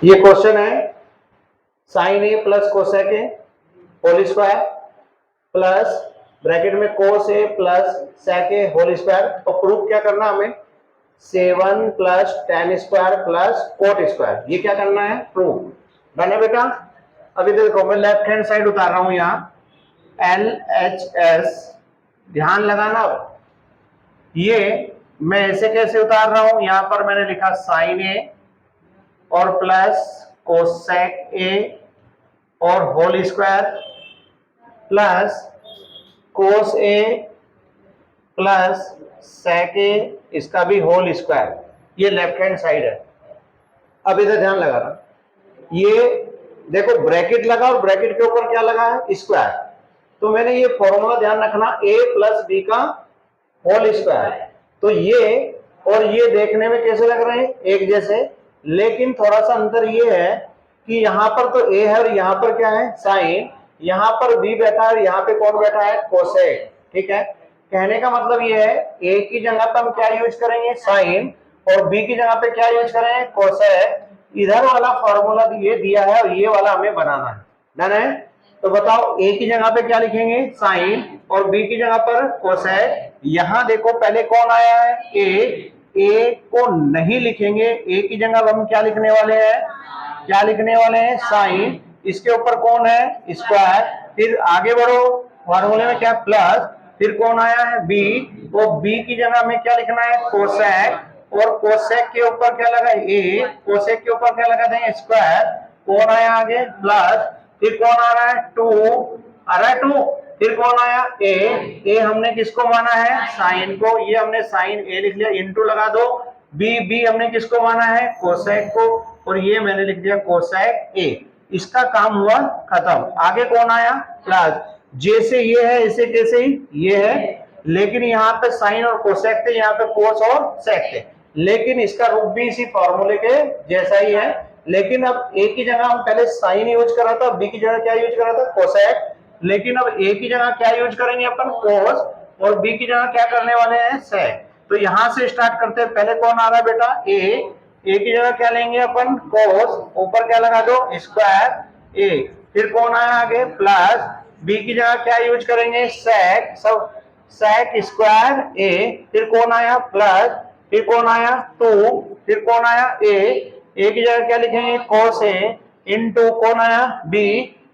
ये क्वेश्चन है sine A plus cosec A whole square plus bracket में cos A plus sec A whole square. तो proof क्या करना हमें 7 plus tan square plus cot square, ये क्या करना है प्रूफ। डन है बेटा। अभी देखो मैं लेफ्ट हैंड साइड उतार रहा हूं यहाँ एल एच एस, ध्यान लगाना। ये मैं ऐसे कैसे उतार रहा हूं, यहां पर मैंने लिखा साइन ए और प्लस कोसेक ए और whole square plus cos A plus sec ए, इसका भी होल स्क्वायर। ये लेफ्ट हैंड साइड है। अब इधर ध्यान लगाना, ये देखो ब्रैकेट लगा और ब्रैकेट के ऊपर क्या लगा है स्क्वायर। तो मैंने ये फॉर्मूला ध्यान रखना a प्लस बी का होल स्क्वायर। तो ये और ये देखने में कैसे लग रहे हैं एक जैसे, लेकिन थोड़ा सा अंतर ये है कि यहाँ पर तो a है और यहाँ पर क्या है साइन, यहाँ पर b बैठा है, यहाँ पे कौन बैठा है कोसेक। ठीक है, कहने का मतलब ये है a की जगह पर हम क्या यूज करेंगे साइन और b की जगह पे क्या यूज करेंगे कोसेक। इधर वाला फॉर्मूला ये दिया है और ये वाला हमें बनाना है। डन है। तो बताओ a की जगह पे क्या लिखेंगे साइन और b की जगह पर कोसेक। यहां देखो पहले कौन आया है a को नहीं लिखेंगे, a की जगह हम क्या लिखने वाले हैं, क्या लिखने वाले हैं साइन, इसके ऊपर कौन है स्क्वायर। फिर आगे बढ़ो फॉर्मूले में क्या प्लस, फिर कौन आया है b, तो b की जगह में क्या लिखना है कोसेक और कोसेक के ऊपर क्या लगा ए, कोसेक के ऊपर क्या लगा देंगे स्क्वायर। कौन आया आगे प्लस, फिर कौन आ रहा है 2, आ रहा है 2, फिर कौन आया ए हमने किसको माना है साइन को, ये हमने साइन ए लिख लिया, इनटू लगा दो बी हमने किसको माना है कोसेक को, और ये मैंने लिख दिया कोसेक ए। इसका काम हुआ खत्म। आगे कौन आया प्लस, जैसे ये है ऐसे कैसे ही ये है, लेकिन यहाँ पे साइन और कोसेक थे, यहाँ पे कोस और सेक थे, लेकिन इसका रूप भी इसी फॉर्मूले के जैसा ही है। लेकिन अब ए की जगह हम पहले साइन यूज कर रहा था, बी की जगह क्या यूज कर रहा था कोसेक, लेकिन अब ए की जगह क्या यूज करेंगे अपन कोस और बी की जगह क्या करने वाले हैं सेक। तो यहां से स्टार्ट करते हैं, पहले कौन आ रहा है बेटा ए की जगह क्या लेंगे अपन कोस, ऊपर क्या लगा दो स्क्वायर ए, फिर कौन आया आगे प्लस, बी की जगह क्या यूज करेंगे सेक, सब सेक स्क्वायर ए, फिर कौन आया प्लस, फिर कौन आया 2, फिर कौन आया ए की जगह क्या लिखेंगे कोस ए इनटू कौन आया बी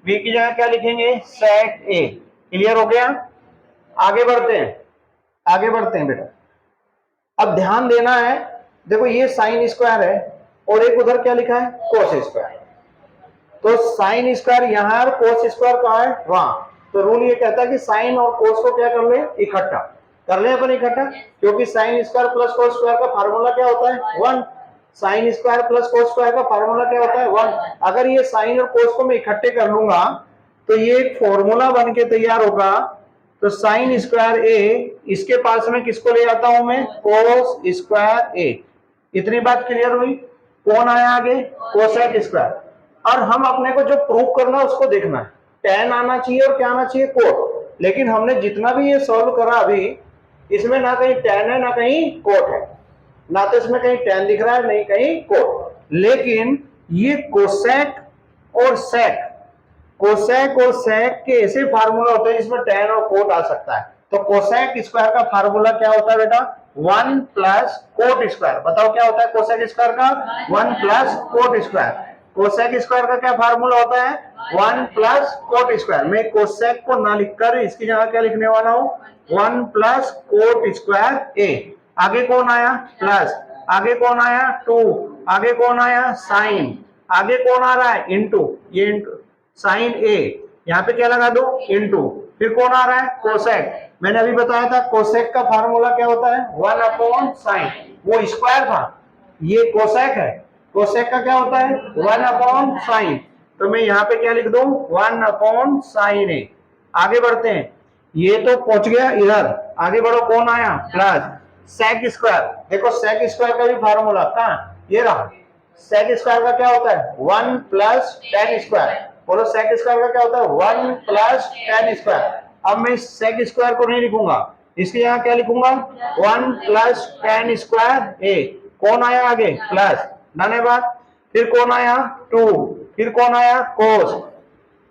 की जगह क्या लिखेंगे सेक ए। क्लियर हो गया। आगे बढ़ते हैं, आगे बढ़ते हैं बेटा। अब ध्यान देना है, देखो ये साइन स्क्वायर है और एक उधर क्या लिखा है कोस स्क्वायर। तो साइन स्क्वायर यहाँ और कोस स्क्वायर कहाँ है वहां। तो रूल ये कहता है कि साइन और कोस को क्या कर ले इकट्ठा कर ले अपन इकट्ठा, क्योंकि sine square plus cos square का फार्मूला क्या होता है 1, sine square plus cos square का फार्मूला क्या होता है 1। अगर ये साइन और कोस को मैं इकट्ठे कर लूंगा तो ये एक फॉर्मूला बन के तैयार होगा। तो साइन स्क्वायर ए, इसके पास में किसको ले जाता हूं मैं कोस स्क्वायर ए। इतनी बात क्लियर हुई। कौन आया आगे कोसेक स्क्वायर। और हम अपने को जो प्रूव करना है उसको देखना है, tan आना चाहिए और क्या आना चाहिए कोट। लेकिन हमने जितना भी ये सॉल्व करा अभी, इसमें ना कहीं tan है ना कहीं कोट है, ना तो इसमें कहीं tan दिख रहा है नहीं कहीं कोट। लेकिन ये कोसेक और सेक, कोसेक और सेक के ऐसे फार्मूला होते हैं जिसमें tan और कोट आ सकता है। तो कोसेक स्क्वायर का फार्मूला क्या होता है बेटा 1 प्लस कोट स्क्वायर। बताओ क्या होता है कोसेक स्क्वायर का 1 plus cot square. Cosec square का क्या फार्मूला होता है 1 प्लस कोट स्क्वायर। मैं कोसेक को ना लिखकर इसकी जगह क्या लिखने वाला हूं 1 प्लस कोट स्क्वायर ए। आगे कौन आया प्लस, आगे कौन आया 2, आगे कौन आया साइन, आगे कौन आ रहा है इनटू, ये इनटू साइन ए, यहाँ पे क्या लगा दो इनटू, फिर कौन आ रहा है कोसेक। मैंने अभी बताया था कोसेक का फार्मूला क्या होता है 1 अपॉन साइन, वो स्क्वायर था, ये कोसेक है, कोसेक का क्या होता है 1 अपॉन साइन। तो मैं यहाँ पे क्या लिख दूं 1 अपॉन साइन ए। आगे बढ़ते हैं, ये तो पहुंच गया इधर, आगे बढ़ो कौन आया प्लस सेक स्क्वायर। देखो सेक स्क्वायर का भी फार्मूला कहां ये रहा, सेक स्क्वायर का क्या होता है 1 प्लस टेन स्क्वायर। बोलो सेक स्क्वायर का क्या होता है 1 प्लस टेन स्क्वायर। अब मैं सेक स्क्वायर को नहीं लिखूंगा, इसके यहाँ क्या लिखूंगा 1 प्लस टेन स्क्वायर ए। कौन आया आगे प्लस, धन्यवाद। फिर कौन आया 2, फिर कौन आया cos,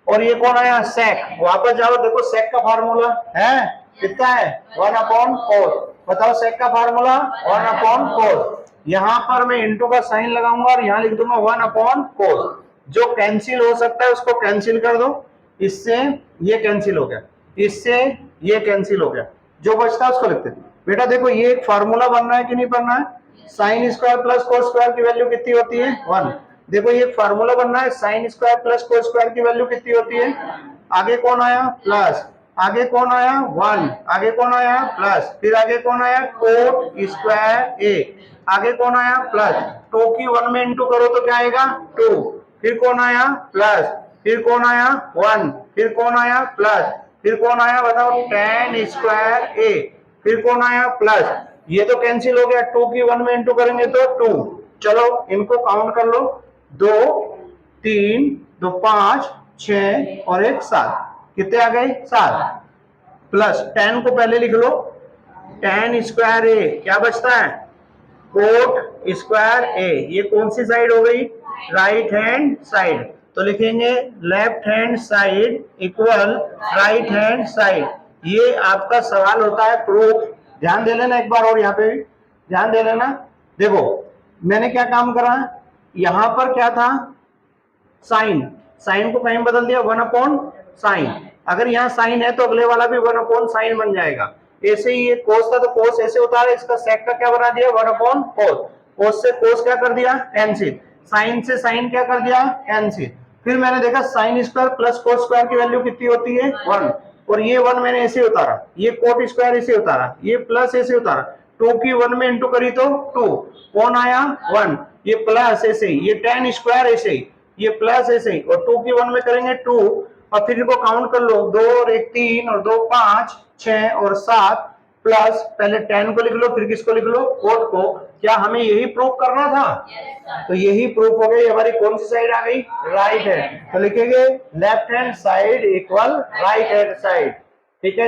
और ये कौन आया sec। वापस जाओ, देखो sec का फार्मूला है कितना है 1/cos। बताओ sec का फार्मूला 1/cos। यहां पर मैं इंटू का साइन लगाऊंगा और यहां लिख दूंगा 1/cos। जो कैंसिल हो सकता है उसको कैंसिल कर दो, इससे ये कैंसिल हो गया, इससे ये कैंसिल हो गया, जो बचता है उसको लिखते हैं। बेटा देखो ये एक फार्मूला बन रहा है कि नहीं बन रहा है, sine square plus cos square की वैल्यू कितनी होती है 1। देखो ये फार्मूला बन रहा है, sine square plus cos square की वैल्यू कितनी होती है, आगे कौन आया प्लस, आगे कौन आया 1, आगे कौन आया प्लस, फिर आगे कौन आया कोट स्क्वायर ए, आगे कौन आया प्लस, 2 की 1 में इंटू करो तो क्या आएगा 2, फिर कौन आया प्लस, फिर कौन आया 1, फिर कौन आया प्लस, फिर कौन आया बताओ tan स्क्वायर ए, फिर कौन आया प्लस। ये तो कैंसिल हो गया, 2 की 1 में इंटू करेंगे तो 2। चलो इनको काउंट कर लो, 2 3 2 5 6 और 1 7, कितने आ गए 7, प्लस tan को पहले लिख लो, tan स्क्वायर ए क्या बचता है कोट स्क्वायर ए, ये कौन सी साइड हो गई राइट हैंड साइड, तो लिखेंगे left hand side equal right hand side. ये आपका सवाल होता है प्रूफ, ध्यान दे लेना एक बार, और यहाँ पे भी ध्यान दे लेना। देखो मैंने क्या काम करा, यहां पर क्या था साइन, साइन को कहीं बदल दिया 1/sin, अगर यहाँ साइन है तो अगले वाला भी 1/sin बन जाएगा। ऐसे ही ये कोस था तो कोस ऐसे उतारा, इसका सेक का क्या बना दिया 1/cos, कोस से कोस क्या कर दिया कैंसिल, साइन से साइन क्या कर दिया कैंसिल। फिर मैंने देखा sine square plus cos square की वैल्यू कितनी होती है 1, और ये 1 मैंने ऐसे उतारा, ये कोट स्क्वायर ऐसे उतारा, ये प्लस ऐसे उतारा, 2 की 1 में इंटू करी तो 2, कौन आया 1, ये प्लस ऐसे ही, ये tan स्क्वायर ऐसे ही, ये प्लस ऐसे ही, और 2 की 1 में करेंगे 2, और फिर इनको काउंट कर लो 2 और 1 3 और 2 5 6 और 7, प्लस पहले tan को लिख लो फिर किसको लिख लो कोट को। क्या हमें यही प्रूफ करना था? तो यही प्रूफ हो गई, हमारी कौन सी साइड आ गई राइट हैंड, तो लिखेंगे left hand side equal right hand side, ठीक है।